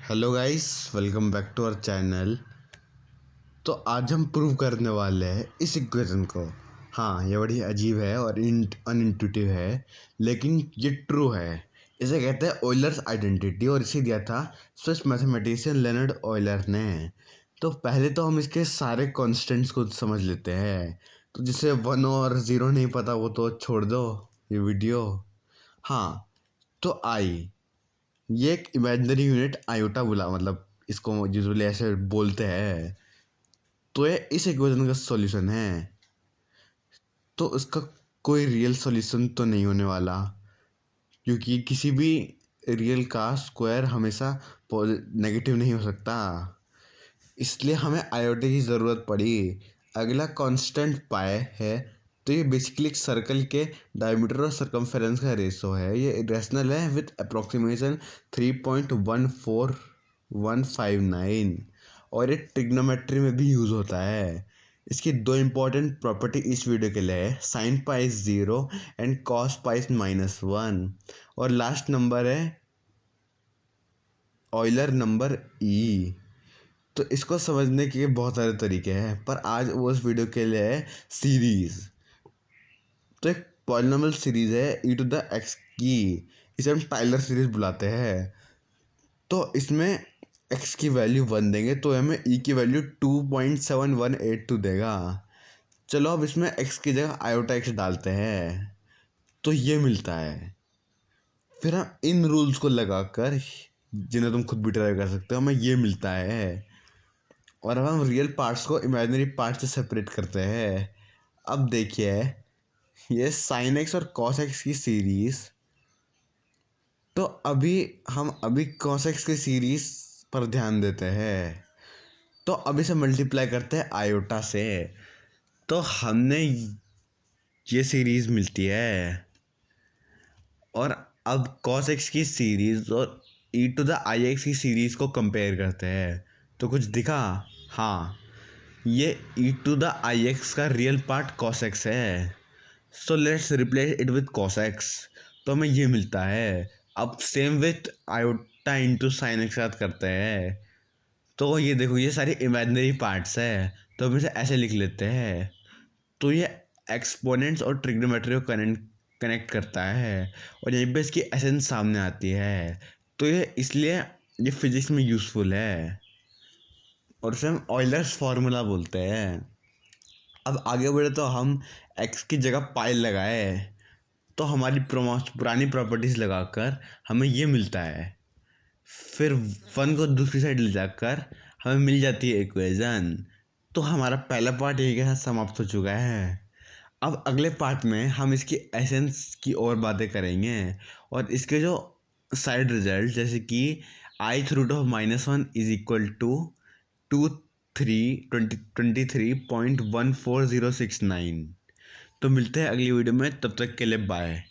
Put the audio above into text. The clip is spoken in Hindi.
Hello guys, welcome back to our channel. तो आज हम प्रूव करने वाले हैं इस इक्वेशन को। हाँ, ये बड़ी अजीब है और अनइंट्यूटिव है, लेकिन ये ट्रू है। इसे कहते हैं ऑयलर्स आइडेंटिटी और इसे दिया था स्विस मैथमेटिशियन लेनर्ड ऑयलर ने। तो पहले तो हम इसके सारे कॉन्स्टेंट्स को समझ लेते हैं। तो जिसे 1 और 0 नहीं पता वो तो छोड़ दो ये वीडियो। हाँ, तो आई ये एक इमेजिनरी यूनिट आयोटा बुला मतलब इसको यूजुअली ऐसे बोलते हैं। तो ये इस इक्वेशन का सॉल्यूशन है। तो इसका कोई रियल सॉल्यूशन तो नहीं होने वाला, क्योंकि किसी भी रियल का स्क्वायर हमेशा नेगेटिव नहीं हो सकता। इसलिए हमें आयोटा की ज़रूरत पड़ी। अगला कांस्टेंट पाई है। तो ये बेसिकली एक सर्कल के डायमीटर और सरकमफेरेंस का रेशो है। ये इरेशनल है विथ अप्रोक्सीमेशन 3.14159 और ये ट्रिग्नोमेट्री में भी यूज़ होता है। इसकी दो इंपॉर्टेंट प्रॉपर्टी इस वीडियो के लिए है, sine pi 0 and cos pi -1। और लास्ट नंबर है ऑयलर नंबर ई। तो इसको समझने के बहुत सारे तरीके हैं, पर आज वो उस वीडियो के लिए है सीरीज। तो एक पॉलिनॉमियल सीरीज है ई टू द एक्स की। इसे हम टाइलर सीरीज बुलाते हैं। तो इसमें एक्स की वैल्यू 1 देंगे तो हमें ई की वैल्यू 2.7182 देगा। चलो अब इसमें एक्स की जगह आयोटा एक्स डालते हैं तो ये मिलता है। फिर हम इन रूल्स को लगाकर, जिन्हें तुम खुद भी ट्राई कर सकते हो, हमें ये मिलता है। और अब हम रियल पार्ट्स को इमेजिनरी पार्ट से सेपरेट करते हैं। अब देखिए, ये साइन एक्स और कॉस एक्स की सीरीज। तो अभी कॉस एक्स की सीरीज पर ध्यान देते हैं। तो अब इसे मल्टीप्लाई करते हैं आयोटा से। तो हमने ये सीरीज मिलती है। और अब कॉस एक्स की सीरीज और ई टू द आई एक्स की सीरीज को कंपेयर करते हैं। तो कुछ दिखा? हाँ, ये ई टू द आई एक्स का रियल पार्ट कॉस एक्स है। So let's replace it with cos x. तो हमें ये मिलता है। अब same with iota into sine x के साथ करते हैं। तो ये देखो, ये सारी इमेजिनरी पार्ट्स है, तो हम इसे ऐसे लिख लेते हैं। तो ये एक्सपोनेंट्स और ट्रिग्नोमेट्री को कनेक्ट करता है और यहीं पे इसकी एसेंस सामने आती है। तो ये इसलिए ये फिजिक्स में यूज़फुल है और इसे हम ऑयलर्स फार्मूला बोलते हैं। अब आगे बढ़े तो हम एक्स की जगह पाई लगाए तो हमारी पुरानी प्रॉपर्टीज़ लगाकर हमें ये मिलता है। फिर 1 को दूसरी साइड ले जाकर हमें मिल जाती है इक्वेशन। तो हमारा पहला पार्ट यही के साथ समाप्त हो चुका है। अब अगले पार्ट में हम इसकी एसेंस की और बातें करेंगे और इसके जो साइड रिजल्ट, जैसे कि i√(-1) इज इक्वल टू 23.14069। तो मिलते हैं अगली वीडियो में, तब तक के लिए बाय।